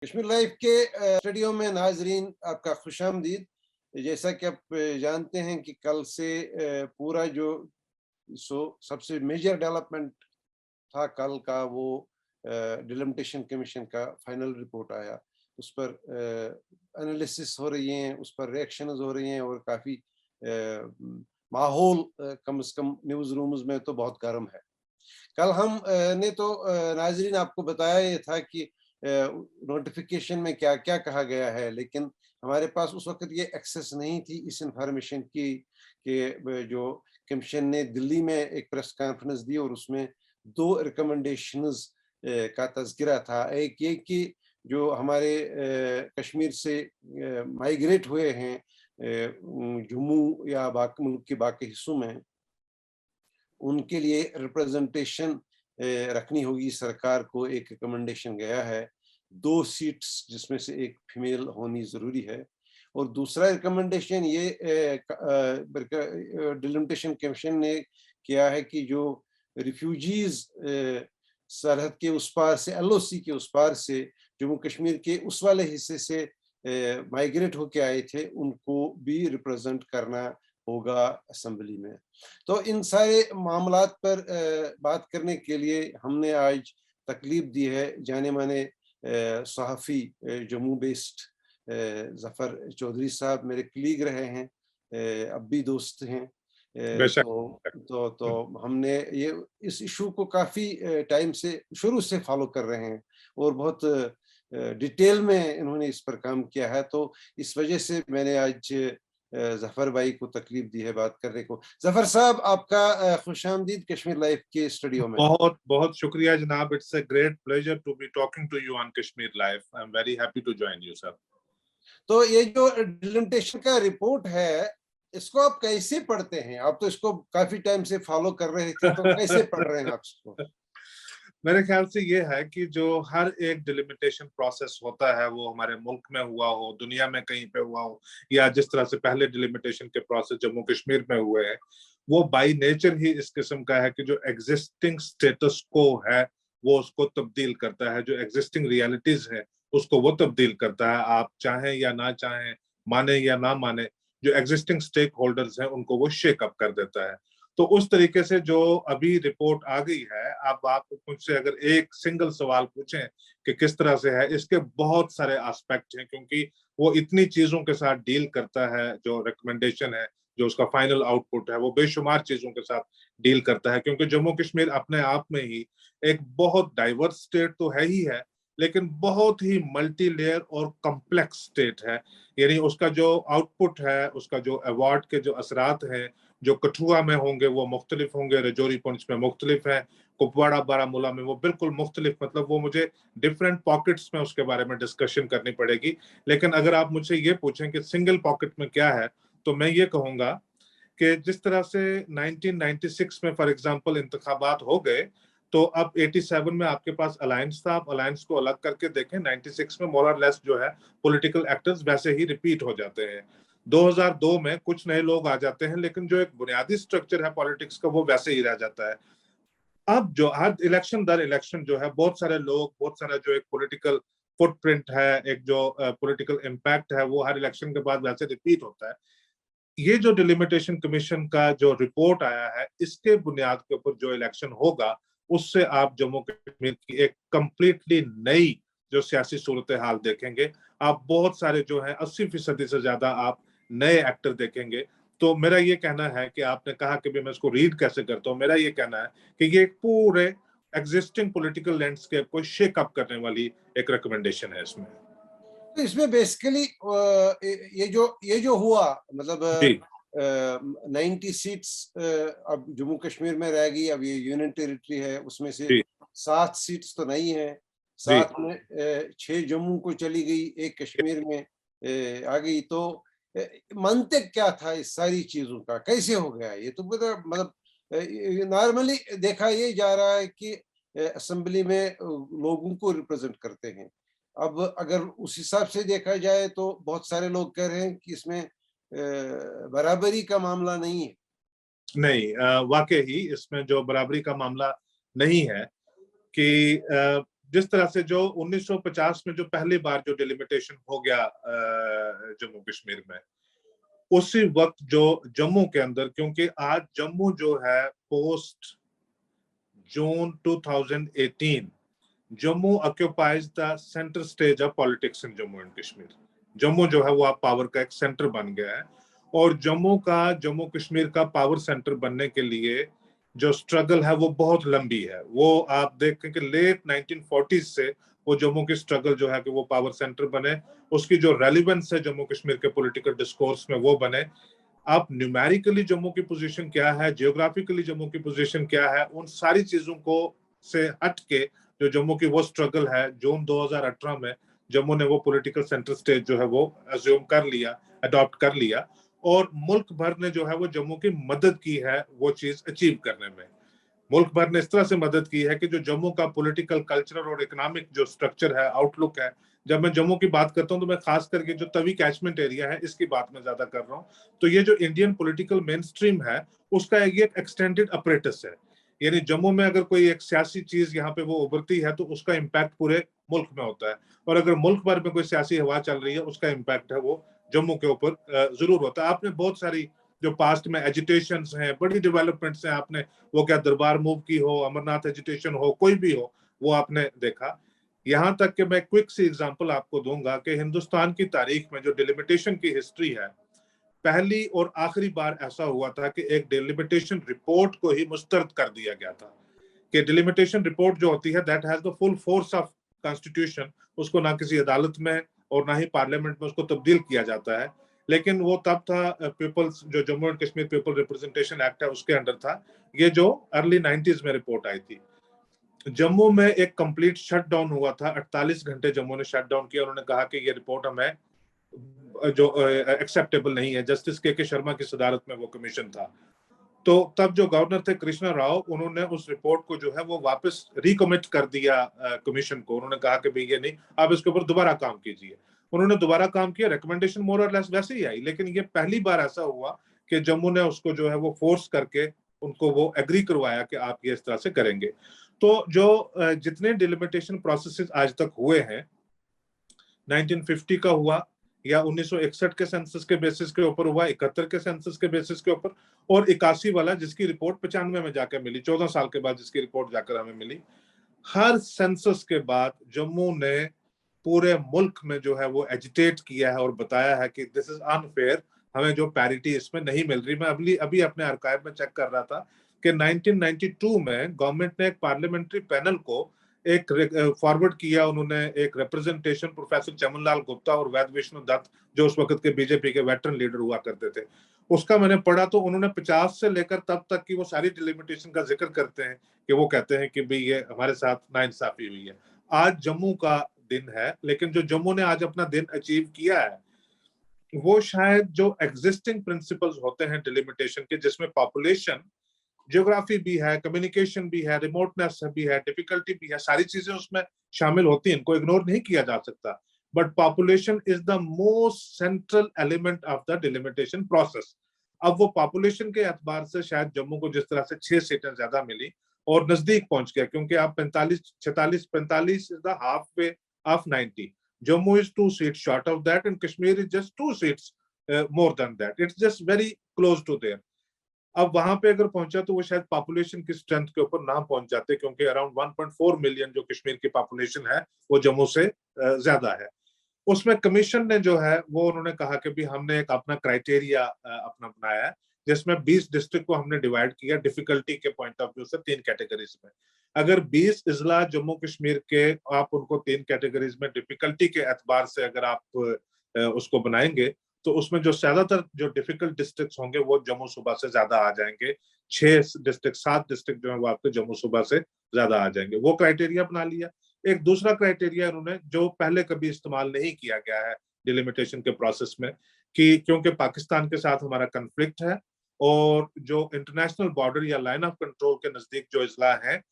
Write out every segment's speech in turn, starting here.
Kashmir live के studio में नाजरीन आपका खुशामदीद। जैसा कि आप जानते हैं कि कल से पूरा जो सबसे मेजर डेवलपमेंट था कल का, वो डिलिमिटेशन कमीशन का फाइनल रिपोर्ट आया। उस पर एनालिसिस हो रही हैं, उस पर रिएक्शंस हो रही हैं और काफ़ी माहौल कम से कम न्यूज़ रूम्स में तो बहुत गर्म है। कल हम ने तो नाजरीन आपको बताया ये था कि नोटिफिकेशन में क्या क्या कहा गया है, लेकिन हमारे पास उस वक्त ये एक्सेस नहीं थी इस इंफॉर्मेशन की कि जो कमीशन ने दिल्ली में एक प्रेस कॉन्फ्रेंस दी और उसमें 2 रिकमेंडेशंस का तज़किरा था। एक ये कि जो हमारे कश्मीर से माइग्रेट हुए हैं जम्मू या बाकी मुल्क के बाकी हिस्सों में, उनके लिए रिप्रेजेंटेशन रखनी होगी सरकार को। एक रिकमेंडेशन गया है 2 सीट्स जिसमें से एक फीमेल होनी ज़रूरी है। और दूसरा रिकमेंडेशन ये डिलिमिटेशन कमीशन ने किया है कि जो रिफ्यूजीज सरहद के उस पार से, एलओसी के उस पार से जम्मू कश्मीर के उस वाले हिस्से से माइग्रेट होके आए थे, उनको भी रिप्रेजेंट करना होगा असेंबली में। तो इन सारे मामलात पर बात करने के लिए हमने आज तकलीफ दी है जाने माने सहाफ़ी जम्मू बेस्ड ज़फ़र चौधरी साहब, मेरे कलीग रहे हैं, अब भी दोस्त हैं। बेशक। तो हमने ये इस इशू को काफ़ी टाइम से शुरू से फॉलो कर रहे हैं और बहुत डिटेल में इन्होंने इस पर काम किया है। तो इस वजह से मैंने आज ज़फ़र भाई को तकलीफ दी है बात करने को। ज़फ़र साहब, आपका खुशामदीद कश्मीर लाइव के स्टूडियो में। बहुत बहुत शुक्रिया जनाब। It's a great pleasure to be talking to you on Kashmir live. I am very happy to join you sir. तो ये जो डिलिमिटेशन का रिपोर्ट है, इसको आप कैसे पढ़ते हैं? आप तो इसको काफी टाइम से फॉलो कर रहे थे, तो कैसे पढ़ रहे हैं आप इसको? मेरे ख्याल से ये है कि जो हर एक डिलिमिटेशन प्रोसेस होता है, वो हमारे मुल्क में हुआ हो, दुनिया में कहीं पे हुआ हो, या जिस तरह से पहले डिलिमिटेशन के प्रोसेस जम्मू कश्मीर में हुए हैं, वो बाय नेचर ही इस किस्म का है कि जो एग्जिस्टिंग स्टेटस को है वो उसको तब्दील करता है, जो एग्जिस्टिंग रियलिटीज है उसको वो तब्दील करता है। आप चाहें या ना चाहें, माने या ना माने, जो एग्जिस्टिंग स्टेक होल्डर्स हैं उनको वो शेक अप कर देता है। तो उस तरीके से जो अभी रिपोर्ट आ गई है, अब आप मुझसे अगर एक सिंगल सवाल पूछें कि किस तरह से है, इसके बहुत सारे एस्पेक्ट हैं, क्योंकि वो इतनी चीजों के साथ डील करता है। जो रिकमेंडेशन है, जो उसका फाइनल आउटपुट है, वो बेशुमार चीजों के साथ डील करता है। क्योंकि जम्मू कश्मीर अपने आप में ही एक बहुत डाइवर्स स्टेट तो है ही है, लेकिन बहुत ही मल्टी लेयर और कॉम्प्लेक्स स्टेट है। यानी उसका जो आउटपुट है, उसका जो अवार्ड के जो असरात हैं, जो कठुआ में होंगे वो मुख्तलिफ होंगे, रजौरी पुंछ में मुख्तलिफ है, कुपवाड़ा बारामूला में वो बिल्कुल मुख्तलिफ। मतलब वो मुझे डिफरेंट पॉकेट्स में उसके बारे में डिस्कशन करनी पड़ेगी। लेकिन अगर आप मुझसे ये पूछें कि सिंगल पॉकेट में क्या है, तो मैं ये कहूंगा कि जिस तरह से 1996 में फॉर एग्जांपल इंतखाबात हो गए, तो अब 87 में आपके पास अलायंस था। आप अलायंस को अलग करके देखें, 96 में मोर और लेस जो है पॉलिटिकल एक्टर्स वैसे ही रिपीट हो जाते हैं। 2002 में कुछ नए लोग आ जाते हैं, लेकिन जो एक बुनियादी स्ट्रक्चर है पॉलिटिक्स का वो वैसे ही रह जाता है। अब जो हर इलेक्शन दर इलेक्शन जो है, बहुत सारे लोग, बहुत सारा जो एक पॉलिटिकल फुटप्रिंट है, एक जो पॉलिटिकल इम्पैक्ट है, वो हर इलेक्शन के बाद वैसे रिपीट होता है। ये जो डिलिमिटेशन कमीशन का जो रिपोर्ट आया है, इसके बुनियाद के ऊपर जो इलेक्शन होगा, उससे आप जम्मू कश्मीर की एक कंप्लीटली नई जो सियासी सूरत हाल देखेंगे। आप बहुत सारे जो है 80% से ज्यादा आप नए एक्टर देखेंगे। तो मेरा ये कहना है कि आपने कहा कि मैं इसको रीड कैसे करता हूँ, मेरा ये कहना है कि ये पूरे एग्जिस्टिंग पॉलिटिकल लैंडस्केप को शेक अप करने वाली एक रिकमेंडेशन है इसमें। तो इसमें बेसिकली ये जो हुआ, मतलब जी 90 सीट्स अब जम्मू कश्मीर में रह गई। अब ये यूनियन टेरिटरी है, उसमें से जी 7 सीट्स तो नहीं है, जी 7 में 6 जम्मू को चली गई, 1 कश्मीर में आ गई। तो मंतक क्या था इस सारी चीजों का, कैसे हो गया ये? तो मतलब नॉर्मली देखा ये जा रहा है कि असेंबली में लोगों को रिप्रेजेंट करते हैं। अब अगर उस हिसाब से देखा जाए तो बहुत सारे लोग कह रहे हैं कि इसमें बराबरी का मामला नहीं है। नहीं, वाकई ही इसमें जो बराबरी का मामला नहीं है कि जिस तरह से जो 1950 में जो पहली बार जो डिलिमिटेशन हो गया जम्मू कश्मीर में, उसी वक्त जो जम्मू के अंदर, क्योंकि आज जम्मू जो है post June 2018, Jammu occupies the centre stage of politics in Jammu and Kashmir. Jammu जो है वो आप पावर का एक सेंटर बन गया है, और जम्मू कश्मीर का पावर सेंटर बनने के लिए जो स्ट्रगल है वो बहुत लंबी है। वो आप देखें कि लेट 1940s से वो जम्मू की स्ट्रगल जो है कि वो पावर सेंटर बने, उसकी जो रेलिवेंस है जम्मू कश्मीर के पॉलिटिकल डिस्कोर्स में वो बने। आप न्यूमेरिकली जम्मू की पोजीशन क्या है, जियोग्राफिकली जम्मू की पोजीशन क्या है, उन सारी चीजों को से हट के जो जम्मू की वो स्ट्रगल है, जून 2018 में जम्मू ने वो पॉलिटिकल सेंटर स्टेज जो है वो अज्यूम कर लिया, अडॉप्ट कर लिया, और मुल्क भर ने जो है वो जम्मू की मदद की है वो चीज अचीव करने में। मुल्क भर ने इस तरह से मदद की है कि जो जम्मू का पॉलिटिकल, कल्चरल और इकोनॉमिक जो स्ट्रक्चर है, आउटलुक है, जब मैं जम्मू की बात करता हूं तो मैं खास करके जो तवी कैचमेंट एरिया है इसकी बात मैं ज्यादा कर रहा हूं। तो ये जो इंडियन पॉलिटिकल मेन स्ट्रीम है उसका एक एक्सटेंडेड अपरेटस है। यानी जम्मू में अगर कोई एक सियासी चीज यहाँ पे वो उभरती है तो उसका इम्पैक्ट पूरे मुल्क में होता है, और अगर मुल्क भर में कोई सियासी हवा चल रही है उसका इम्पैक्ट है वो जम्मू के ऊपर जरूर होता है। आपने बहुत सारी जो पास्ट में एजिटेशंस हैं, बड़ी डेवलपमेंट्स हैं, आपने वो क्या दरबार मूव की हो, अमरनाथ एजिटेशन हो, कोई भी हो, वो आपने देखा। यहां तक कि मैं क्विक सी एग्जांपल आपको दूंगा कि हिंदुस्तान की तारीख में जो डिलिमिटेशन की हिस्ट्री है, पहली और आखिरी बार ऐसा हुआ था कि एक डिलिमिटेशन रिपोर्ट को ही मुस्तरद कर दिया गया था। कि डिलिमिटेशन रिपोर्ट जो होती है that has the full force of constitution, उसको ना किसी अदालत में और ना ही पार्लियामेंट में उसको तब्दील किया जाता है। लेकिन वो तब था पीपल्स, जो Jammu and Kashmir people representation act है उसके अंडर था, ये जो अर्ली 90s में रिपोर्ट आई थी। जम्मू में एक कंप्लीट शटडाउन हुआ था, 48 घंटे जम्मू ने शटडाउन किया। उन्होंने कहा कि ये रिपोर्ट हमें जो एक्सेप्टेबल नहीं है। जस्टिस के शर्मा की सदारत में वो कमीशन था। तो तब जो गवर्नर थे कृष्णा राव, उन्होंने उस रिपोर्ट को जो है वो वापस रिकमिट कर दिया कमीशन को। उन्होंने कहा कि भाई ये नहीं, आप इसके ऊपर दोबारा काम कीजिए। उन्होंने दोबारा काम किया, रिकमेंडेशन मोर और लेस वैसे ही आई, लेकिन ये पहली बार ऐसा हुआ कि जम्मू ने उसको जो है वो फोर्स करके उनको वो एग्री करवाया कि आप ये इस तरह से करेंगे। तो जो जितने डिलिमिटेशन प्रोसेसेस आज तक हुए हैं, 1950 का हुआ, या 1961 के सेंसस के बेसिस के ऊपर हुआ, 71 के सेंसस के बेसिस के ऊपर, और 81 वाला जिसकी रिपोर्ट 95 में जाकर मिली, 14 साल के बाद जिसकी रिपोर्ट जाकर हमें मिली। हर सेंसस के बाद जम्मू ने पूरे मुल्क में जो है वो एजिटेट किया है और बताया है कि दिस इज अनफेयर, हमें जो पैरिटी इसमें नहीं मिल रही। मैं अभी अपने आर्काइव में चेक कर रहा था कि 1992 में गवर्नमेंट ने एक पार्लियामेंट्री पैनल को एक फॉरवर्ड किया, उन्होंने एक रिप्रेजेंटेशन प्रोफेसर चमनलाल गुप्ता और वैद विष्णु दत्त, जो उस वक्त के बीजेपी के वेटरन लीडर हुआ करते थे, उसका मैंने पढ़ा। तो उन्होंने 50 से लेकर तब तक की वो सारी डिलिमिटेशन का जिक्र करते हैं कि वो कहते हैं कि भाई ये हमारे साथ नाइंसाफी हुई है। आज जम्मू का दिन है, लेकिन जो जम्मू ने आज अपना दिन अचीव किया है वो शायद जो एग्जिस्टिंग प्रिंसिपल्स होते हैं डिलिमिटेशन के, जिसमें पॉपुलेशन, ज्योग्राफी भी है, कम्युनिकेशन भी है, रिमोटनेस भी है, डिफिकल्टी भी है, सारी चीजें उसमें शामिल होती हैं, इनको इग्नोर नहीं किया जा सकता। But population is the most central element of the delimitation process. अब वो पॉपुलेशन के एतबार से शायद जम्मू को जिस तरह से 6 सीटें ज्यादा मिली और नजदीक पहुंच गया, क्योंकि आप 45 is the half way of 90। Jammu is 2 seats short of that and Kashmir is just 2 seats more than that. It's just very close to there. अब वहां पे अगर पहुंचा तो वो शायद पॉपुलेशन की स्ट्रेंथ के ऊपर ना पहुंच जाते, क्योंकि अराउंड 1.4 मिलियन जो कश्मीर की पॉपुलेशन है वो जम्मू से ज्यादा है। उसमें कमीशन ने जो है वो उन्होंने कहा कि भी हमने एक अपना क्राइटेरिया अपना बनाया है, जिसमें 20 डिस्ट्रिक्ट को हमने डिवाइड किया डिफिकल्टी के पॉइंट ऑफ व्यू से 3 कैटेगरीज में। अगर 20 इजला जम्मू कश्मीर के आप उनको 3 कैटेगरीज में डिफिकल्टी के एतबार से अगर आप उसको बनाएंगे तो उसमें जो ज्यादातर जो डिफिकल्ट डिस्ट्रिक्ट होंगे वो जम्मू सूबा से ज्यादा आ जाएंगे। 7 डिस्ट्रिक्ट जो है वो आपके जम्मू सूबा से ज्यादा आ जाएंगे। वो क्राइटेरिया बना लिया। एक दूसरा क्राइटेरिया उन्होंने जो पहले कभी इस्तेमाल नहीं किया गया है डिलिमिटेशन के प्रोसेस में, कि क्योंकि पाकिस्तान के साथ हमारा कन्फ्लिक्ट है और जो इंटरनेशनल बॉर्डर या लाइन ऑफ कंट्रोल के नजदीक जो इजला है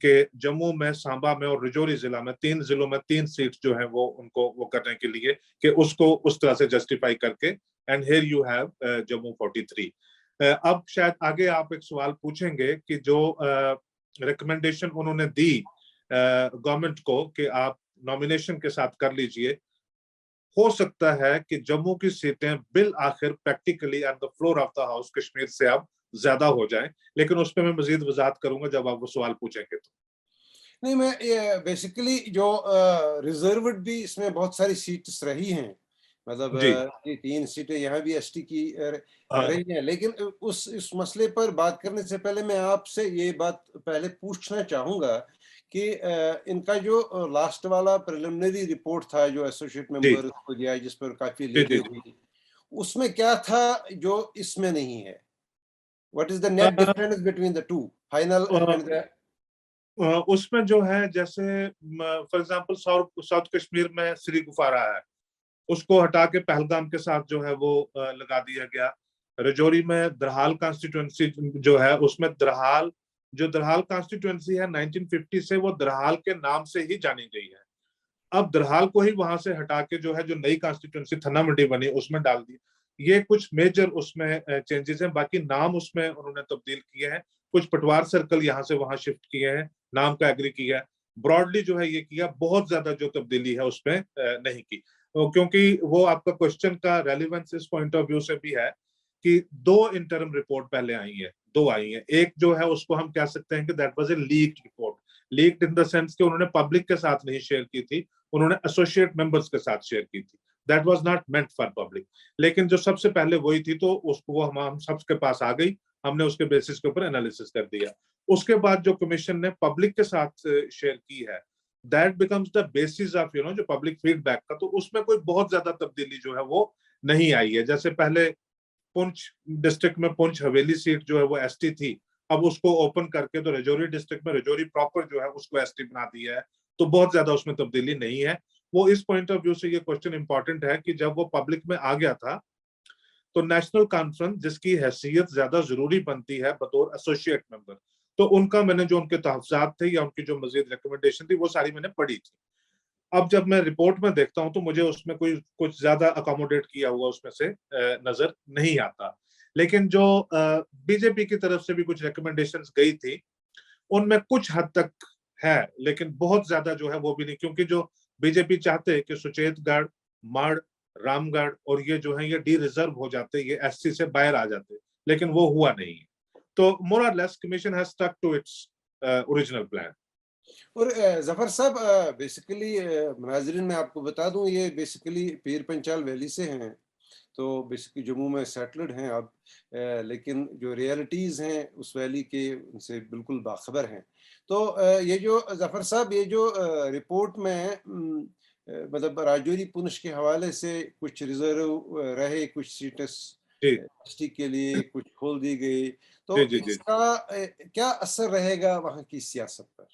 कि जम्मू में, सांबा में और राजौरी जिला में, 3 जिलों में 3 सीट जो है वो उनको वो करने के लिए कि उसको उस तरह से जस्टिफाई करके, and here you have Jammu 43। अब शायद आगे आप एक सवाल पूछेंगे कि जो रिकमेंडेशन उन्होंने दी गवर्नमेंट को कि आप नॉमिनेशन के साथ कर लीजिए। हो सकता है कि जम्मू की सीटें बिल आखिर practically on the floor of the house Kashmir से अब ज्यादा हो जाएं, लेकिन उस पर मैं मजीद वजाहत करूंगा जब आप वो सवाल पूछेंगे तो। नहीं, मैं बेसिकली जो रिजर्व्ड भी इसमें बहुत सारी सीट्स रही हैं, मतलब जी। ये 3 सीटें यहाँ भी एसटी की हाँ, रही हैं, लेकिन उस इस मसले पर बात करने से पहले मैं आपसे ये बात पहले पूछना चाहूँगा कि इनका जो लास्ट वाला प्रिलिमिनरी रिपोर्ट था जो एसोसिएट जी मेंबर्स को दिया, जिस पर काफ़ी जी लीकेज जी जी। हुई, उसमें क्या था जो इसमें नहीं है? What is the net a, difference between the 2 final a, and the उसमें जो है, जैसे फॉर एग्जांपल साउथ कश्मीर में श्री गुफारा है, उसको हटा के पहलगाम के साथ जो है वो लगा दिया गया। रजौरी में दरहाल कॉन्स्टिट्यूएंसी जो है, उसमें दरहाल कॉन्स्टिट्यूएंसी है 1950 से, वो दरहाल के नाम से ही जानी गई है। अब दरहाल को ही वहां से हटा के जो है, जो नई कॉन्स्टिट्यूएंसी थन्ना मंडी बनी उसमें डाल दी। ये कुछ मेजर उसमें चेंजेस हैं, बाकी नाम उसमें उन्होंने तब्दील किए हैं। कुछ पटवार सर्कल यहाँ से वहां शिफ्ट किए हैं, नाम का एग्री किया है। ब्रॉडली जो है ये किया, बहुत ज्यादा जो तब्दीली है उसमें नहीं की। क्योंकि वो आपका क्वेश्चन का रेलिवेंस इस पॉइंट ऑफ व्यू से भी है कि 2 इंटरम रिपोर्ट पहले आई है, 2 आई है। एक जो है उसको हम कह सकते हैं कि that was a leaked report. Leaked in the sense कि उन्होंने पब्लिक के साथ नहीं शेयर की थी, उन्होंने एसोसिएट मेंबर्स के साथ शेयर की थी। That was not meant for public. लेकिन जो सबसे पहले वही थी, तो उसको वो हम सबके पास आ गई, हमने उसके बेसिस के ऊपर एनालिसिस कर दिया। उसके बाद जो कमीशन ने पब्लिक के साथ शेयर की है, that becomes the basis of जो पब्लिक फीडबैक का। तो उसमें कोई बहुत ज्यादा तब्दीली जो है वो नहीं आई है। जैसे पहले पुंछ डिस्ट्रिक्ट में पुंछ हवेली सीट जो है वो एसटी थी, अब उसको ओपन करके तो रजौरी डिस्ट्रिक्ट में रजौरी प्रॉपर जो है उसको एसटी बना दिया है। तो बहुत ज्यादा उसमें तब्दीली नहीं है। वो इस पॉइंट ऑफ व्यू से ये क्वेश्चन इंपॉर्टेंट है कि जब वो पब्लिक में आ गया था, तो नेशनल कॉन्फ्रेंस जिसकी हैसियत ज्यादा जरूरी बनती है बतौर एसोसिएट मेंबर, तो उनका मैंने जो उनके तहफात थे या उनकी जो मजीद रिकमेंडेशन थी वो सारी मैंने पढ़ी थी। अब जब मैं रिपोर्ट में देखता हूं तो मुझे उसमें कोई कुछ ज्यादा अकोमोडेट किया हुआ उसमें से नजर नहीं आता। लेकिन जो बीजेपी की तरफ से भी कुछ रिकमेंडेशंस गई थी, उनमें कुछ हद तक है, लेकिन बहुत ज्यादा जो है वो भी नहीं। क्योंकि जो बीजेपी चाहते कि सुचेतगढ़, माड़, रामगढ़ और ये जो है ये डी रिजर्व हो जाते, ये एससी से बाहर आ जाते, लेकिन वो हुआ नहीं। तो मोर और less commission has stuck to its original plan. और जफर साहब, बेसिकली नाजरीन मैं आपको बता दूं, ये बेसिकली पीर पंचाल वैली से हैं, तो बेसिकली जम्मू में सेटल्ड हैं अब, लेकिन जो रियलिटीज़ हैं उस वैली के उनसे बिल्कुल बाखबर हैं। तो ये जो जफर साहब, ये जो रिपोर्ट में मतलब राजौरी पुंछ के हवाले से कुछ रिजर्व रहे, कुछ सीट्स जी एसटी के लिए कुछ खोल दी गई, जी तो जी जी। इसका क्या असर रहेगा वहाँ की सियासत पर?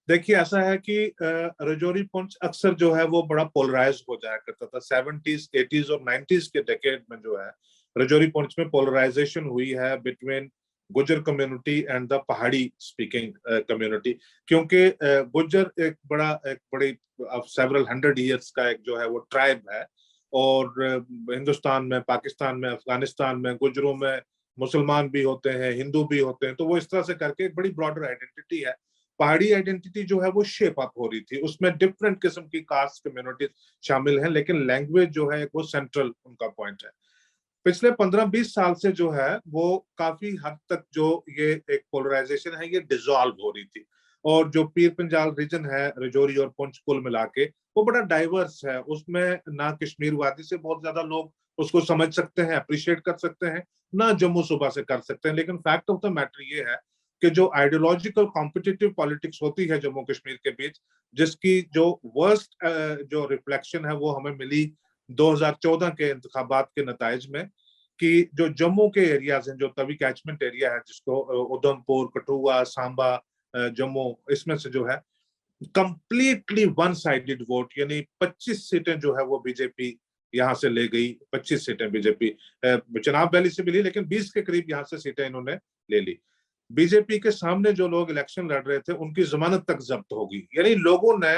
देखिए, ऐसा है कि रजौरी पुंछ अक्सर जो है वो बड़ा पोलराइज हो जाया करता था। 70s 80s और 90s के डेकेड में जो है रजौरी पुंछ में पोलराइजेशन हुई है बिटवीन गुजर कम्युनिटी एंड द पहाड़ी स्पीकिंग कम्युनिटी। क्योंकि गुजर एक बड़ी सेवरल 100 years का एक जो है वो ट्राइब है। और हिंदुस्तान में, पाकिस्तान में, अफगानिस्तान में गुजरों में मुसलमान भी होते हैं, हिंदू भी होते हैं। तो वो इस तरह से करके एक बड़ी ब्रॉडर आइडेंटिटी है। पहाड़ी आइडेंटिटी जो है वो शेप अप हो रही थी, उसमें डिफरेंट किस्म की कास्ट कम्युनिटीज शामिल हैं, लेकिन लैंग्वेज जो है वो सेंट्रल उनका पॉइंट है। पिछले 15-20 साल से जो है वो काफी हद तक जो ये एक पोलराइजेशन है ये डिसॉल्व हो रही थी। और जो पीर पंजाल रीजन है, रजौरी और पुंछ कुल मिला के, वो बड़ा डाइवर्स है। उसमें ना कश्मीर वादी से बहुत ज्यादा लोग उसको समझ सकते हैं, अप्रिशिएट कर सकते हैं, ना जम्मू सूबा से कर सकते हैं। लेकिन फैक्ट ऑफ द मैटर ये है कि जो आइडियोलॉजिकल कॉम्पिटिटिव पॉलिटिक्स होती है जम्मू कश्मीर के बीच, जिसकी जो वर्स्ट जो रिफ्लेक्शन है वो हमें मिली 2014 के इंतखाबात के नताइज में, कि जो जम्मू के एरियाज हैं, जो तवी कैचमेंट एरिया है जिसको उधमपुर, कठुआ, सांबा, जम्मू, इसमें से जो है कंप्लीटली वन साइडेड वोट, यानी 25 सीटें जो है वो बीजेपी यहाँ से ले गई। 25 सीटें बीजेपी चुनाव वैली से मिली, लेकिन 20 के करीब यहाँ से सीटें इन्होंने ले ली। बीजेपी के सामने जो लोग इलेक्शन लड़ रहे थे उनकी जमानत तक जब्त होगी। यानी लोगों ने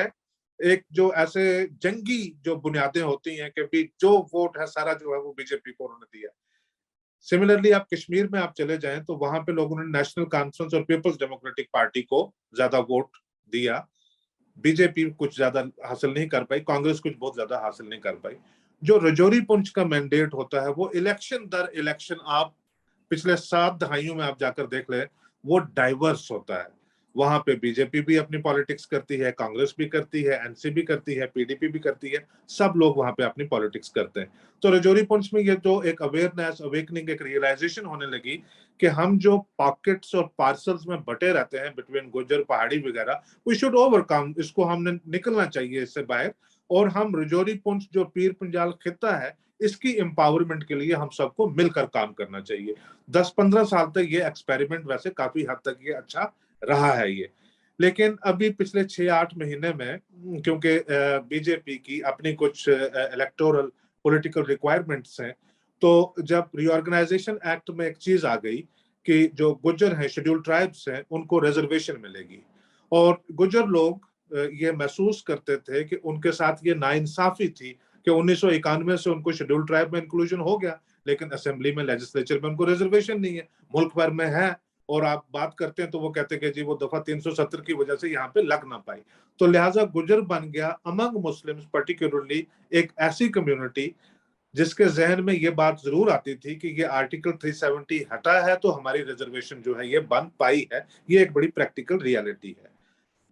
एक जो ऐसे जंगी जो बुनियादें होती हैं कि भी जो वोट है सारा जो है वो बीजेपी को उन्होंने दिया। सिमिलरली आप कश्मीर में आप चले जाएं तो वहां पे लोगों ने नेशनल कॉन्फ्रेंस और पीपल्स डेमोक्रेटिक पार्टी को ज्यादा वोट दिया। बीजेपी कुछ ज्यादा हासिल नहीं कर पाई, कांग्रेस कुछ बहुत ज्यादा हासिल नहीं कर पाई। जो रजौरी पुंछ का मैंडेट होता है वो इलेक्शन दर इलेक्शन, आप पिछले 7 दहाइयों में आप जाकर देख ले, वो डाइवर्स होता है। वहां पे बीजेपी भी अपनी पॉलिटिक्स करती है, कांग्रेस भी करती है, एनसीपी करती है, पीडीपी भी करती है, सब लोग वहां पे अपनी पॉलिटिक्स करते हैं। तो रजौरी पुंछ में ये तो एक अवेयरनेस, अवेकनिंग, एक रियलाइजेशन होने लगी कि हम जो पॉकेट्स और पार्सल्स में बटे रहते हैं बिटवीन गुज्जर पहाड़ी वगैरह, वी शुड ओवरकम, इसको हमने निकलना चाहिए इससे बाहर। और हम रजौरी पुंछ जो पीर पंजाल खिता है, इसकी एम्पावरमेंट के लिए हम सबको मिलकर काम करना चाहिए। 10-15 साल तक ये एक्सपेरिमेंट वैसे काफी हद तक ये अच्छा रहा है ये। लेकिन अभी पिछले 6-8 महीने में, क्योंकि बीजेपी की अपनी कुछ इलेक्टोरल पॉलिटिकल रिक्वायरमेंट्स हैं, तो जब रीऑर्गेनाइजेशन एक्ट में एक चीज आ गई कि जो गुज्जर हैं, शेड्यूल ट्राइब्स हैं, उनको रिजर्वेशन मिलेगी। और गुज्जर लोग ये महसूस करते थे कि उनके साथ ये नाइंसाफी थी कि 1991 से उनको शेड्यूल ट्राइब में इंक्लूजन हो गया, लेकिन असेंबली में, लेजिस्लेचर में उनको रिजर्वेशन नहीं है। मुल्क भर में है, और आप बात करते हैं तो वो कहते हैं कि जी वो दफा 370 की वजह से यहाँ पे लग ना पाई। तो लिहाजा गुज्जर बन गया अमंग मुस्लिम्स पर्टिकुलरली एक ऐसी कम्युनिटी जिसके जहन में ये बात जरूर आती थी कि ये आर्टिकल 370 हटा है तो हमारी रिजर्वेशन जो है ये बन पाई है। ये एक बड़ी प्रैक्टिकल रियलिटी है।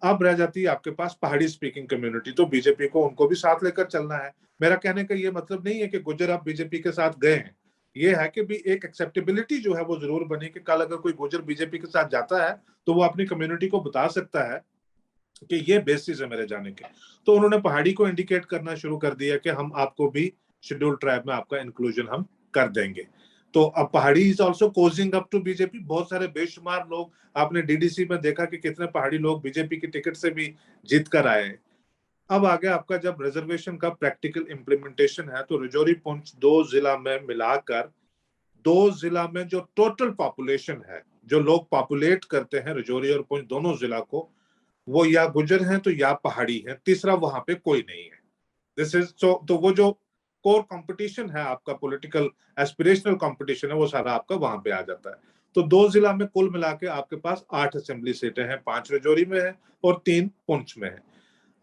अब रह जाती है आपके पास पहाड़ी स्पीकिंग कम्युनिटी, तो बीजेपी को उनको भी साथ लेकर चलना है। मेरा कहने का ये मतलब नहीं है कि गुज्जर अब बीजेपी के साथ गए हैं, ये है कि भी एक एक्सेप्टेबिलिटी जो है वो जरूर बनी कि कल अगर कोई गुज्जर बीजेपी के साथ जाता है तो वो अपनी कम्युनिटी को बता सकता है कि ये बेसिस है मेरे जाने के। तो उन्होंने पहाड़ी को इंडिकेट करना शुरू कर दिया कि हम आपको भी शेड्यूल ट्राइब में आपका इंक्लूजन हम कर देंगे। तो अब Pahari is also cozying up to BJP. बहुत सारे बेशुमार लोग, आपने डीडीसी में देखा कि कितने पहाड़ी लोग बीजेपी की टिकट से भी जीत कर आए। अब आगे आपका जब रिजर्वेशन का प्रैक्टिकल इम्प्लीमेंटेशन है, तो रजौरी पुंछ 2 जिला में मिलाकर, 2 जिला में जो टोटल पॉपुलेशन है, जो लोग पॉपुलेट करते हैं रजौरी और पुंछ दोनों जिला को, वो या गुजर हैं तो या पहाड़ी हैं, तीसरा वहां पे कोई नहीं है। दिस इज सो, तो वो जो कोर कंपटीशन है आपका, पॉलिटिकल एस्पिरेशनल कंपटीशन है, वो सारा आपका वहां पे आ जाता है। तो 2 जिला में कुल मिला के आपके पास 8 असेंबली सीटें हैं, 5 रजौरी में है और 3 पुंछ में है।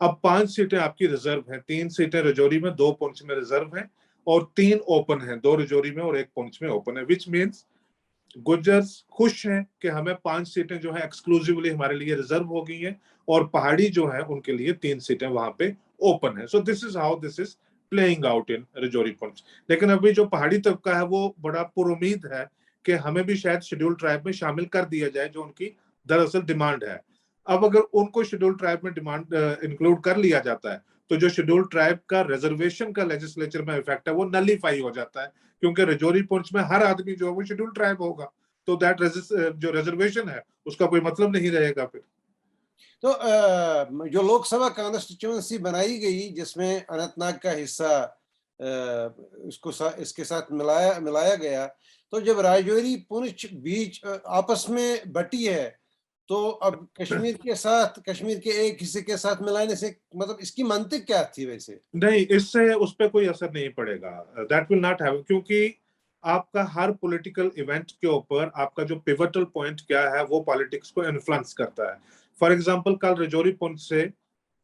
अब 5 सीटें आपकी रिजर्व हैं, 3 सीटें रजौरी में, 2 पुंछ में रिजर्व हैं, और 3 ओपन हैं, 2 रजौरी में और 1 पुंछ में ओपन है। विच मीन्स गुज्जर्स खुश हैं कि हमें 5 सीटें जो है एक्सक्लूसिवली हमारे लिए रिजर्व हो गई हैं, और पहाड़ी जो है उनके लिए 3 सीटें वहां पे ओपन है। So this is how this is playing out in Rajouri Poonch. लेकिन अभी जो पहाड़ी तबका है वो बड़ा पुरुमीद है कि हमें भी शायद शेड्यूल ट्राइब में शामिल कर दिया जाए, जो उनकी दरअसल डिमांड है। अब अगर उनको शेड्यूल ट्राइब में डिमांड इंक्लूड कर लिया जाता है, तो जो शेड्यूल ट्राइब का रिजर्वेशन का लेजिस्लेचर में इफेक्ट है वो नलीफाई हो जाता है, क्योंकि रजौरी पुंछ में हर आदमी जो है वो शेड्यूल ट्राइब होगा। तो दैट जो रिजर्वेशन है उसका कोई मतलब नहीं रहेगा फिर। तो जो लोकसभा कॉन्स्टिट्यूंसी बनाई गई जिसमें अनंतनाग का हिस्सा इसके साथ मिलाया गया, तो जब राजौरी पुंछ बीच आपस में बटी है, तो अब कश्मीर के एक हिस्से के साथ मिलाने से मतलब इसकी मंतिक क्या थी वैसे? नहीं, इससे उस पर कोई असर नहीं पड़ेगा, दैट विल नॉट हैव, क्योंकि आपका हर पॉलिटिकल इवेंट के ऊपर आपका जो पिवटल पॉइंट क्या है वो पॉलिटिक्स को इन्फ्लुएंस करता है। फॉर एग्जांपल, कल रजौरी पुंछ से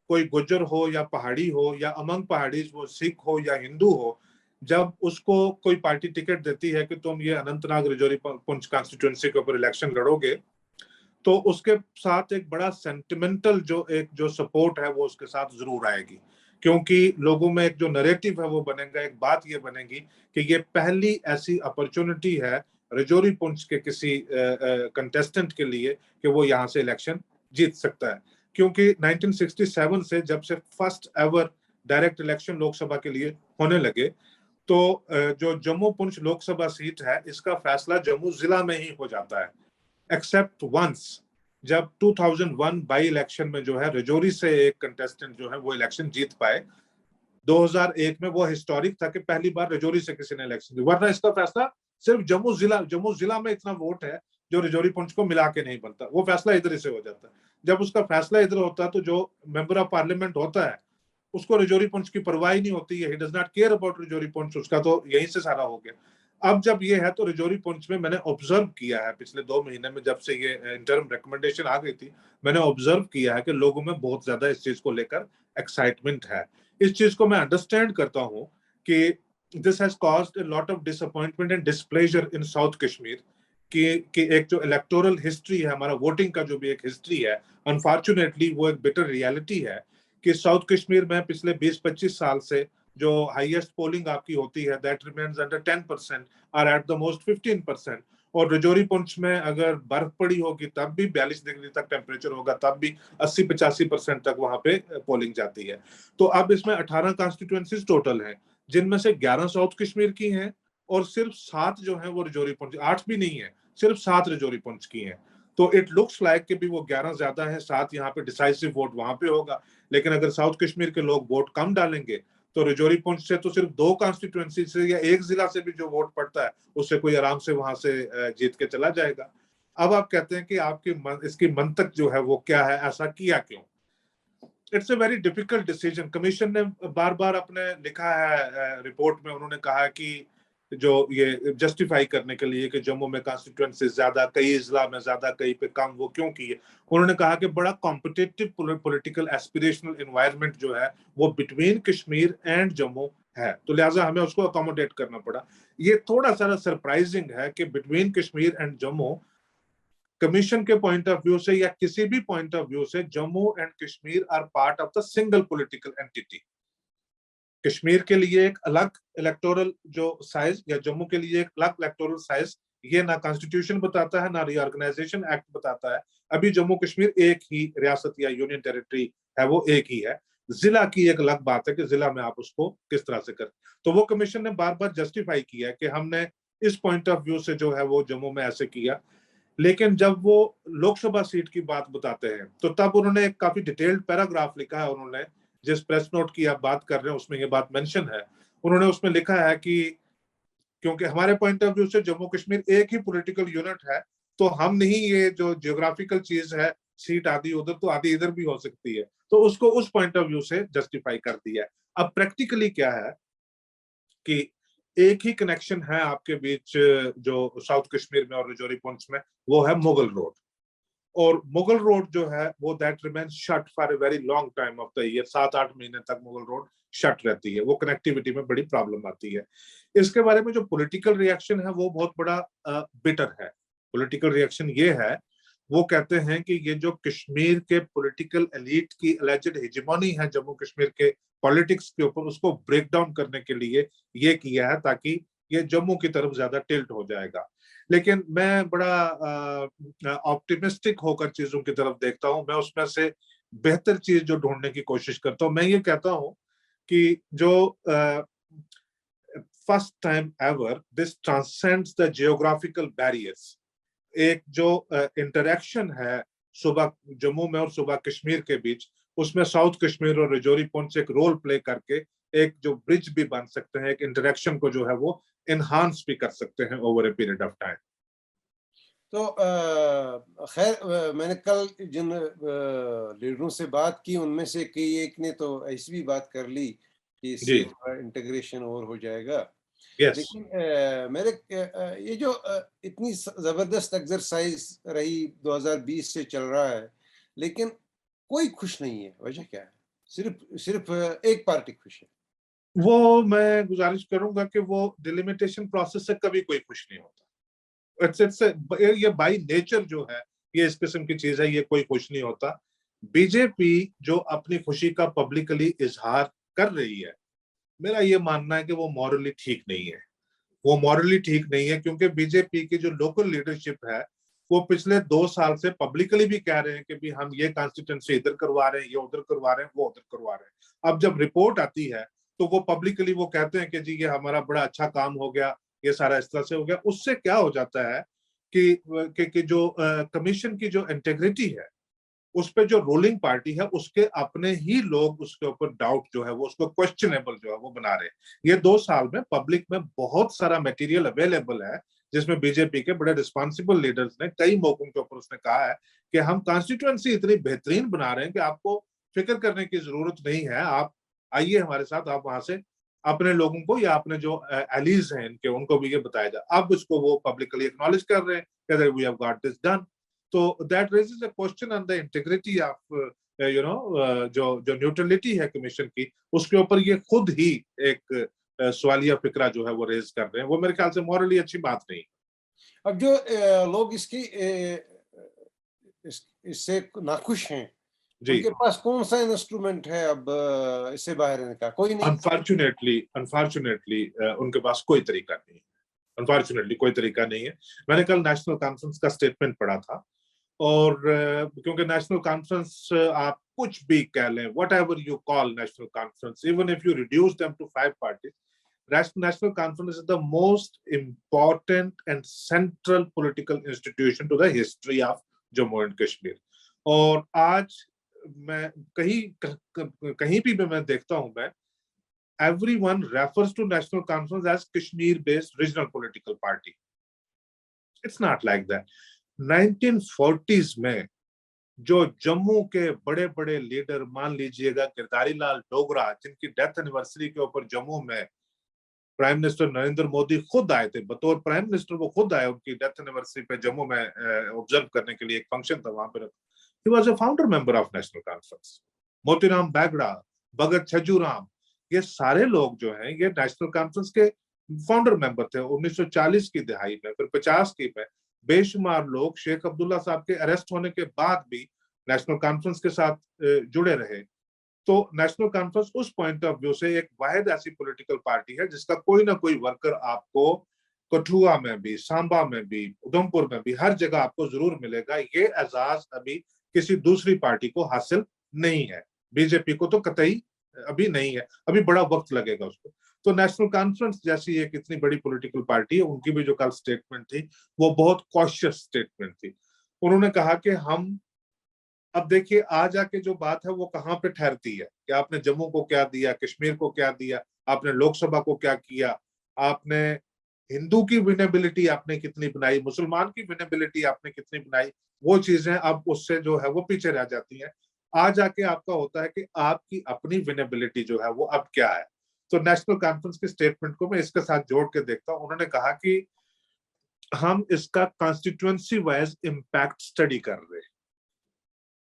कोई गुज्जर हो या पहाड़ी हो या अमंग पहाड़ी, वो सिख हो या हिंदू हो, जब उसको कोई पार्टी टिकट देती है कि तुम ये अनंतनाग रजौरी पुंछ कॉन्स्टिट्यूंसी के ऊपर इलेक्शन लड़ोगे, तो उसके साथ एक बड़ा सेंटिमेंटल जो सपोर्ट है वो उसके साथ जरूर आएगी, क्योंकि लोगों में एक जो नैरेटिव है वो बनेगा, एक बात ये बनेगी कि ये पहली ऐसी अपॉर्चुनिटी है रजौरी पुंछ के किसी कंटेस्टेंट के लिए कि वो यहाँ से इलेक्शन जीत सकता है। क्योंकि 1967 से जब से first ever direct election Lok Sabha के लिए होने लगे, तो जो जम्मू पुंछ लोकसभा सीट है इसका फैसला जम्मू जिला में ही हो जाता है, एक्सेप्ट वंस जब 2001 बाई इलेक्शन में जो है रजौरी से एक कंटेस्टेंट जो है वो इलेक्शन जीत पाए। 2001 में वो हिस्टोरिक था कि पहली बार रजौरी से किसी ने इलेक्शन जीता, वरना इसका फैसला सिर्फ जम्मू जिला में इतना वोट है जो रजौरी पुंछ को मिला के नहीं बनता, वो फैसला इधर से हो जाता है। जब उसका फैसला इधर होता है तो जो मेंबर ऑफ पार्लियामेंट होता है उसको रजौरी पुंछ की परवाह नहीं होती है, he does not care about Rajouri Poonch, उसका तो यहीं से सारा हो गया। अब जब ये है तो रजौरी पुंछ में मैंने ऑब्जर्व किया है पिछले 2 महीने में, जब से ये इंटरम रिकमेंडेशन आ गई थी, मैंने ऑब्जर्व किया है कि लोगों में बहुत ज्यादा इस चीज को लेकर एक्साइटमेंट है। इस चीज को मैं अंडरस्टैंड करता हूं कि this has caused a lot of disappointment and displeasure in south Kashmir कि एक जो इलेक्टोरल हिस्ट्री है, हमारा वोटिंग का जो भी एक हिस्ट्री है, अनफॉर्चुनेटली वो एक बिटर रियलिटी है कि साउथ कश्मीर में पिछले 20-25 साल से जो हाईएस्ट पोलिंग आपकी होती है दैट रिमेन्स अंडर 10% और एट द मोस्ट 15%। और रजौरी पुंछ में अगर बर्फ पड़ी होगी तब भी 42 डिग्री तक टेम्परेचर होगा, तब भी 80-85% तक वहां पे पोलिंग जाती है। तो अब इसमें 18 कॉन्स्टिट्यूएंसीज टोटल हैं, जिनमें से 11 साउथ कश्मीर की हैं और सिर्फ 7 जो है वो रजौरी पुंछ, 8 भी नहीं है, सिर्फ 7 रजौरी पुंछ की हैं। तो इट लुक्स लाइक कि भी वो 11 ज्यादा है, 7 यहाँ पे डिसाइसिव वोट वहां पे होगा। लेकिन अगर साउथ कश्मीर के लोग वोट कम डालेंगे तो रजौरी पुंछ से तो सिर्फ 2 कॉन्स्टिट्यूएंसी से या एक जिला से भी जो वोट पड़ता है उससे कोई आराम से वहां से जीत के चला जाएगा। अब आप कहते हैं कि आपकी इसकी मंतक जो है वो क्या है, ऐसा किया क्यों? It's a very difficult decision. Commission ने बार बार अपने लिखा है रिपोर्ट में, उन्होंने कहा कि जो ये जस्टिफाई करने के लिए कि जम्मू में कॉन्स्टिट्यूएंसी ज्यादा, कई जिला में ज्यादा, कहीं पे कम, वो क्यों की है? उन्होंने कहा कि बड़ा कॉम्पिटिटिव पॉलिटिकल एस्पिरेशनल एनवायरनमेंट जो है वो बिटवीन कश्मीर एंड जम्मू है, तो लिहाजा हमें उसको अकोमोडेट करना पड़ा। ये थोड़ा सा सरप्राइजिंग है कि between Kashmir and Jammu, commission के पॉइंट ऑफ व्यू से या किसी भी पॉइंट ऑफ व्यू से, Jammu and Kashmir are part of the single political entity. Kashmir के लिए एक अलग इलेक्टोरल जो साइज या जम्मू के लिए एक अलग इलेक्टोरल साइज, ये ना कॉन्स्टिट्यूशन बताता है ना रीऑर्गेनाइजेशन एक्ट बताता है। अभी जम्मू कश्मीर एक ही रियासत या यूनियन टेरिटरी है, वो एक ही है। जिला की एक अलग बात है कि जिला में आप उसको किस तरह से करें। तो वो कमीशन ने बार बार जस्टिफाई किया है कि हमने इस पॉइंट ऑफ व्यू से जो है वो जम्मू में ऐसे किया। लेकिन जब वो लोकसभा सीट की बात बताते हैं तो तब उन्होंने एक काफी डिटेल्ड पैराग्राफ लिखा है। उन्होंने जिस प्रेस नोट की आप बात कर रहे हैं उसमें ये बात मेंशन है। उन्होंने उसमें लिखा है कि क्योंकि हमारे पॉइंट ऑफ व्यू से जम्मू कश्मीर एक ही पॉलिटिकल यूनिट है, तो हम नहीं, ये जो जियोग्राफिकल चीज है, सीट आधी उधर तो आधी इधर भी हो सकती है, तो उसको उस पॉइंट ऑफ व्यू से जस्टिफाई कर दिया है। अब प्रैक्टिकली क्या है कि एक ही कनेक्शन है आपके बीच जो साउथ कश्मीर में और रजौरी पुंछ में, वो है मुगल रोड। और मुगल रोड जो है वो that remain shut for a very long time of the year, 7-8 महीने तक मुगल रोड शट रहती है, वो कनेक्टिविटी में बड़ी प्रॉब्लम आती है। इसके बारे में जो पॉलिटिकल रिएक्शन है वो बहुत बड़ा बिटर है। पॉलिटिकल रिएक्शन ये है, वो कहते हैं कि ये जो कश्मीर के पॉलिटिकल एलीट की अलेजेड हेजेमोनी है जम्मू कश्मीर के पॉलिटिक्स के ऊपर, उसको ब्रेक डाउन करने के लिए ये किया है, ताकि ये जम्मू की तरफ ज्यादा टिल्ट हो जाएगा। लेकिन मैं बड़ा ऑप्टिमिस्टिक होकर चीजों की तरफ देखता हूं। मैं उसमें से बेहतर चीज जो ढूंढने की कोशिश करता हूं, मैं ये कहता हूं कि जो first time ever this transcends the geographical barriers. एक जो इंटरेक्शन है सुबह जम्मू में और सुबह कश्मीर के बीच, उसमें साउथ कश्मीर और रजौरी पुंछ एक रोल प्ले करके एक जो ब्रिज भी बन सकते हैं, एक इंटरेक्शन को जो है वो एनहांस भी कर सकते हैं over a period of time. तो खैर मैंने कल जिन लीडरों से बात की उनमें से कई एक ने तो ऐसी भी बात कर ली कि जी। इससे थोड़ा इंटीग्रेशन और हो जाएगा। यस। लेकिन ये जो इतनी जबरदस्त एक्सरसाइज रही 2020 से चल रहा है, लेकिन कोई खुश नहीं है। वजह क्या है? सिर्फ सिर्फ एक पार्टी खुश है। वो मैं गुजारिश करूंगा कि वो डिलिमिटेशन प्रोसेस से कभी कोई खुश नहीं होता। इट्स ये बाय नेचर जो है, ये इस किस्म की चीज है, ये कोई खुश नहीं होता। बीजेपी जो अपनी खुशी का पब्लिकली इजहार कर रही है, मेरा ये मानना है कि वो मॉरली ठीक नहीं है। वो मॉरली ठीक नहीं है क्योंकि बीजेपी की जो लोकल लीडरशिप है वो पिछले 2 साल से पब्लिकली भी कह रहे हैं कि भी हम ये कॉन्स्टिट्यूंसी इधर करवा रहे हैं, ये उधर करवा रहे हैं, वो उधर करवा रहे हैं। अब जब रिपोर्ट आती है तो वो पब्लिकली वो कहते हैं कि जी ये हमारा बड़ा अच्छा काम हो गया, ये सारा इस तरह से हो गया। उससे क्या हो जाता है कि जो कमीशन की जो इंटेग्रिटी है, उस पे जो रूलिंग पार्टी है उसके अपने ही लोग उसके ऊपर डाउट जो है वो उसको क्वेश्चनेबल जो है वो बना रहे हैं। ये 2 साल में पब्लिक में बहुत सारा मटेरियल अवेलेबल है जिसमें बीजेपी के बड़े रिस्पॉन्सिबल लीडर्स ने कई मौकों के ऊपर उसने कहा है कि हम कॉन्स्टिट्यूएंसी इतनी बेहतरीन बना रहे हैं कि आपको फिक्र करने की जरूरत नहीं है, आप आइए हमारे साथ, आप वहां से अपने लोगों को या अपने जो एलीज हैं इनके, उनको भी ये बताया जाए। अब इसको वो पब्लिकली एक्नॉलेज कर रहे हैं, कह रहे we have got this done. तो that raises a question on the integrity of जो न्यूट्रलिटी है कमीशन की, उसके ऊपर ये खुद ही एक सवालिया फिक्रा जो है वो रेज कर रहे हैं। वो मेरे ख्याल से मॉरली अच्छी बात नहीं। अब जो लोग इससे नाखुश हैं, जी, उनके पास कौन सा इंस्ट्रूमेंट है अब इससे बाहर आने का? कोई नहीं। अनफॉर्चुनेटली उनके पास कोई तरीका नहीं है। अनफॉर्चुनेटली कोई तरीका नहीं है। मैंने कल नेशनल कॉन्फ्रेंस का स्टेटमेंट पढ़ा था, और क्योंकि नेशनल कॉन्फ्रेंस आप कुछ भी कह लें, whatever you call National Conference, even if you reduce them to 5 parties, National Conference is the most important and central political institution to the history of Jammu and Kashmir. और आज मैं कहीं भी मैं देखता हूं, मैं everyone refers to national conference as Kashmir based regional political party. It's not like that. 1940s में जो जम्मू के बड़े बड़े लीडर, मान लीजिएगा गिरधारी लाल डोगरा, जिनकी डेथ एनिवर्सरी के ऊपर जम्मू में प्राइम मिनिस्टर नरेंद्र मोदी खुद आए थे, बतौर प्राइम मिनिस्टर वो खुद आए उनकी डेथ एनिवर्सरी पे जम्मू में ऑब्जर्व करने के लिए। एक फंक्शन था वहां पर। He was a founder member of National Conference. Motiram Bagda, Bhagat Chhajuram, ये सारे लोग जो हैं ये नेशनल कॉन्फ्रेंस के फाउंडर मेंबर थे 1940 की दिहाई में, फिर 50 की में। बेशुमार लोग शेख अब्दुल्ला साहब के अरेस्ट होने के बाद भी नेशनल कॉन्फ्रेंस के साथ जुड़े रहे। तो नेशनल कॉन्फ्रेंस उस पॉइंट ऑफ व्यू से एक वाहिद ऐसी पॉलिटिकल पार्टी है जिसका कोई ना कोई वर्कर आपको कठुआ में भी, सांबा में भी, उधमपुर में भी, हर जगह आपको जरूर मिलेगा। ये एजाज अभी किसी दूसरी पार्टी को हासिल नहीं है। बीजेपी को तो कतई अभी नहीं है, अभी बड़ा वक्त लगेगा उसको। तो नेशनल कॉन्फ्रेंस जैसी एक इतनी बड़ी पॉलिटिकल पार्टी है, उनकी भी जो कल स्टेटमेंट थी वो बहुत कॉशियस स्टेटमेंट थी। उन्होंने कहा कि हम, अब देखिए आ जाके जो बात है वो कहां पे ठहरती है कि आपने जम्मू को क्या दिया, कश्मीर को क्या दिया, आपने लोकसभा को क्या किया, आपने हिंदू की विनेबिलिटी आपने कितनी बनाई, मुसलमान की विनेबिलिटी आपने कितनी बनाई, वो चीजें अब उससे जो है वो पीछे रह जाती हैं। आ जाके आपका होता है कि आपकी अपनी विनेबिलिटी जो है वो अब क्या है। तो नेशनल कॉन्फ्रेंस के स्टेटमेंट को मैं इसके साथ जोड़ के देखता हूं। उन्होंने कहा कि हम इसका कॉन्स्टिट्यूएंसी वाइज इम्पैक्ट स्टडी कर रहे हैं।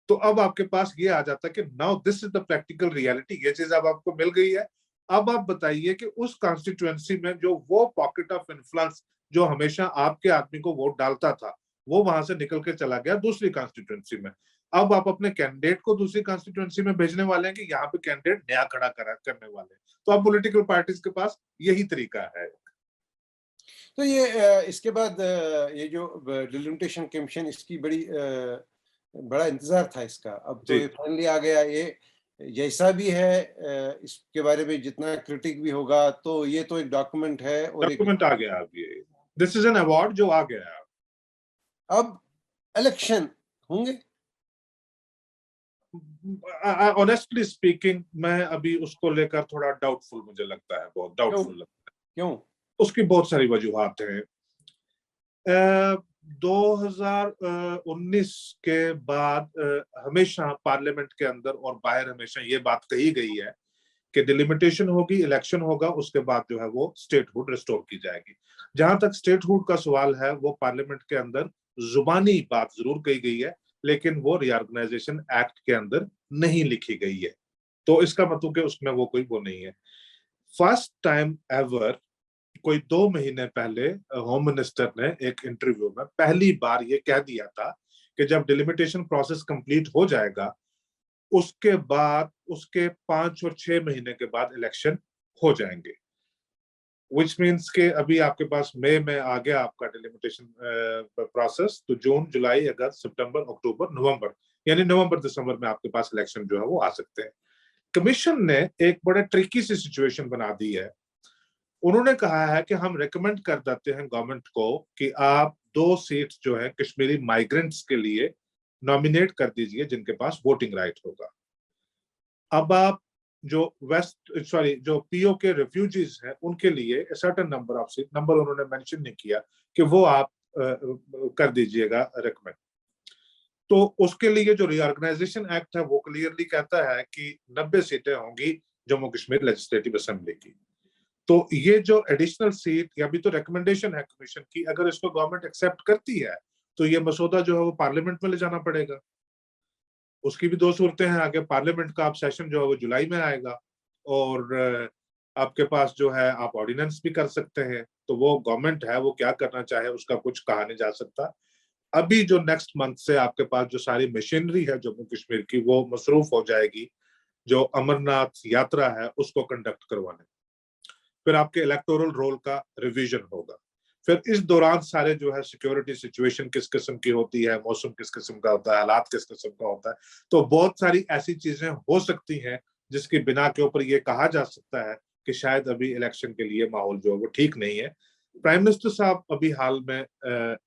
तो अब आपके पास ये आ जाता है कि now this is the practical reality, ये चीज अब आपको मिल गई है। अब आप बताइए कि उस कॉन्स्टिट्यूएंसी में जो वो पॉकेट ऑफ इन्फ्लुएंस जो हमेशा आपके आदमी को वोट डालता था, वो वहां से निकल के चला गया दूसरी कॉन्स्टिट्यूएंसी में। अब आप अपने कैंडिडेट को दूसरी कॉन्स्टिट्यूएंसी में भेजने वाले हैं कि यहाँ पे कैंडिडेट नया खड़ा करने वाले हैं। तो अब पॉलिटिकल पार्टीज के पास यही तरीका है। तो ये इसके बाद ये जो डिलिमिटेशन कमीशन, इसकी बड़ा इंतजार था इसका। अब तो ये फाइनली आ गया। ये जैसा भी है, इसके बारे में जितना क्रिटिक भी होगा, तो ये तो एक डॉक्यूमेंट है और एक डॉक्यूमेंट आ गया। अब ये दिस इज एन अवार्ड जो आ गया। अब इलेक्शन होंगे। ऑनेस्टली स्पीकिंग मैं अभी उसको लेकर थोड़ा डाउटफुल मुझे लगता है, बहुत डाउटफुल लगता है। क्यों? उसकी बहुत सारी वजूहात हैं। 2019 के बाद हमेशा पार्लियामेंट के अंदर और बाहर हमेशा ये बात कही गई है कि डिलिमिटेशन होगी, इलेक्शन होगा, उसके बाद जो है वो स्टेटहुड रिस्टोर की जाएगी। जहां तक स्टेटहुड का सवाल है, वो पार्लियामेंट के अंदर जुबानी बात जरूर कही गई है, लेकिन वो रीऑर्गेनाइजेशन एक्ट के अंदर नहीं लिखी गई है। तो इसका मतलब कि उसमें वो कोई वो नहीं है। फर्स्ट टाइम एवर कोई 2 महीने पहले होम मिनिस्टर ने एक इंटरव्यू में पहली बार ये कह दिया था कि जब डिलिमिटेशन प्रोसेस कंप्लीट हो जाएगा, उसके बाद उसके 5 और 6 महीने के बाद इलेक्शन हो जाएंगे। विच मीन्स के अभी आपके पास मई में आ गया आपका डिलिमिटेशन प्रोसेस, तो जून, जुलाई, अगस्त, सितंबर, अक्टूबर, नवंबर, यानी नवंबर दिसंबर में आपके पास इलेक्शन जो है वो आ सकते हैं। कमीशन ने एक बड़ा ट्रिकी सी सिचुएशन बना दी है। उन्होंने कहा है कि हम रेकमेंड कर देते हैं गवर्नमेंट को कि आप 2 सीट्स जो है कश्मीरी माइग्रेंट्स के लिए नॉमिनेट कर दीजिए जिनके पास वोटिंग राइट होगा। अब आप जो जो पीओ के रेफ्यूजीज हैं उनके लिए certain number of seat, number उन्होंने मेंशन नहीं किया, कि वो आप कर दीजिएगा रेकमेंड। तो उसके लिए जो रीऑर्गेनाइजेशन एक्ट है वो क्लियरली कहता है कि 90 सीटें होंगी जम्मू कश्मीर लेजिस्लेटिव असेंबली की। तो ये जो एडिशनल सीट या भी तो रिकमेंडेशन है कमीशन की, अगर इसको गवर्नमेंट एक्सेप्ट करती है तो ये मसौदा जो है वो पार्लियामेंट में ले जाना पड़ेगा। उसकी भी दो सूरतें हैं, आगे पार्लियामेंट का आप सेशन जो है वो जुलाई में आएगा, और आपके पास जो है आप ऑर्डिनेंस भी कर सकते हैं। तो वो गवर्नमेंट है, वो क्या करना चाहे उसका कुछ कहा नहीं जा सकता। अभी जो नेक्स्ट मंथ से आपके पास जो सारी मशीनरी है जम्मू कश्मीर की, वो मसरूफ हो जाएगी जो अमरनाथ यात्रा है उसको कंडक्ट करवाने। फिर आपके इलेक्टोरल रोल का रिवीजन होगा। फिर इस दौरान सारे जो है सिक्योरिटी सिचुएशन किस किस्म की होती है, मौसम किस किस्म का होता है, हालात किस किस्म का होता है, तो बहुत सारी ऐसी चीजें हो सकती हैं जिसकी बिना के ऊपर ये कहा जा सकता है कि शायद अभी इलेक्शन के लिए माहौल जो है वो ठीक नहीं है। प्राइम मिनिस्टर साहब अभी हाल में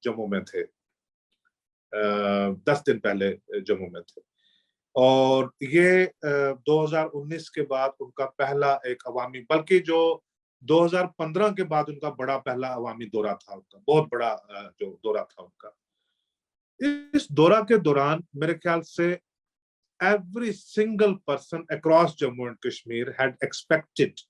जम्मू में थे, 10 दिन पहले जम्मू में थे, और ये 2019 के बाद उनका पहला एक अवामी, बल्कि जो 2015 के बाद उनका बड़ा पहला अवामी दौरा था, उनका बहुत बड़ा जो दौरा था उनका। इस दौरा के दौरान मेरे ख्याल से every single person across Jammu and Kashmir had expected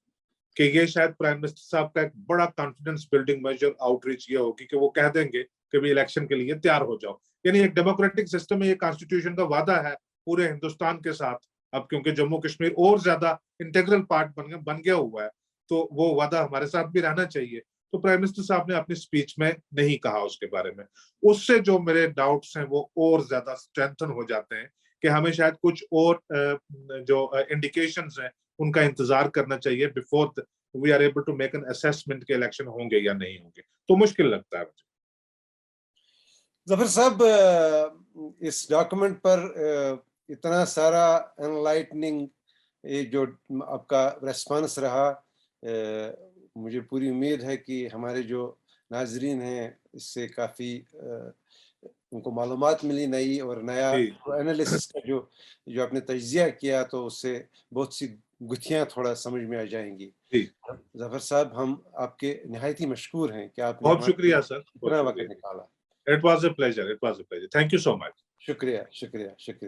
कि ये शायद प्राइम मिनिस्टर साहब का एक बड़ा कॉन्फिडेंस बिल्डिंग मेजर आउटरीच ये होगी कि वो कह देंगे कि भी इलेक्शन के लिए तैयार हो जाओ। यानी एक डेमोक्रेटिक सिस्टम में ये कॉन्स्टिट्यूशन का वादा है पूरे हिंदुस्तान के साथ, अब क्योंकि जम्मू कश्मीर और ज्यादा इंटीग्रल पार्ट बन गया हुआ है, तो वो वादा हमारे साथ भी रहना चाहिए। तो प्राइम मिनिस्टर साहब ने अपनी स्पीच में नहीं कहा उसके बारे में। उससे जो मेरे डाउट्स हैं वो और ज्यादा स्ट्रेंथन हो जाते हैं कि हमें शायद कुछ और जो इंडिकेशंस हैं उनका इंतजार करना चाहिए before we are able to make an assessment के इलेक्शन होंगे या नहीं होंगे। तो मुश्किल लगता है मुझे। जफर साहब, इस डॉक्यूमेंट पर इतना सारा एनलाइटनिंग जो आपका रेस्पॉन्स रहा, मुझे पूरी उम्मीद है कि हमारे जो नाजरीन हैं इससे काफ़ी उनको मालूमात मिली नई, और नया एनालिसिस का जो आपने तज्जिया किया तो उससे बहुत सी गुत्थियां थोड़ा समझ में आ जाएंगी। जफर साहब, हम आपके निहायत ही मशकूर हैं कि आपने बहुत शुक्रिया सर, इतना वक्त निकाला। It was a pleasure. It was a pleasure. Thank you so much. शुक्रिया शुक्रिया शुक्रिया।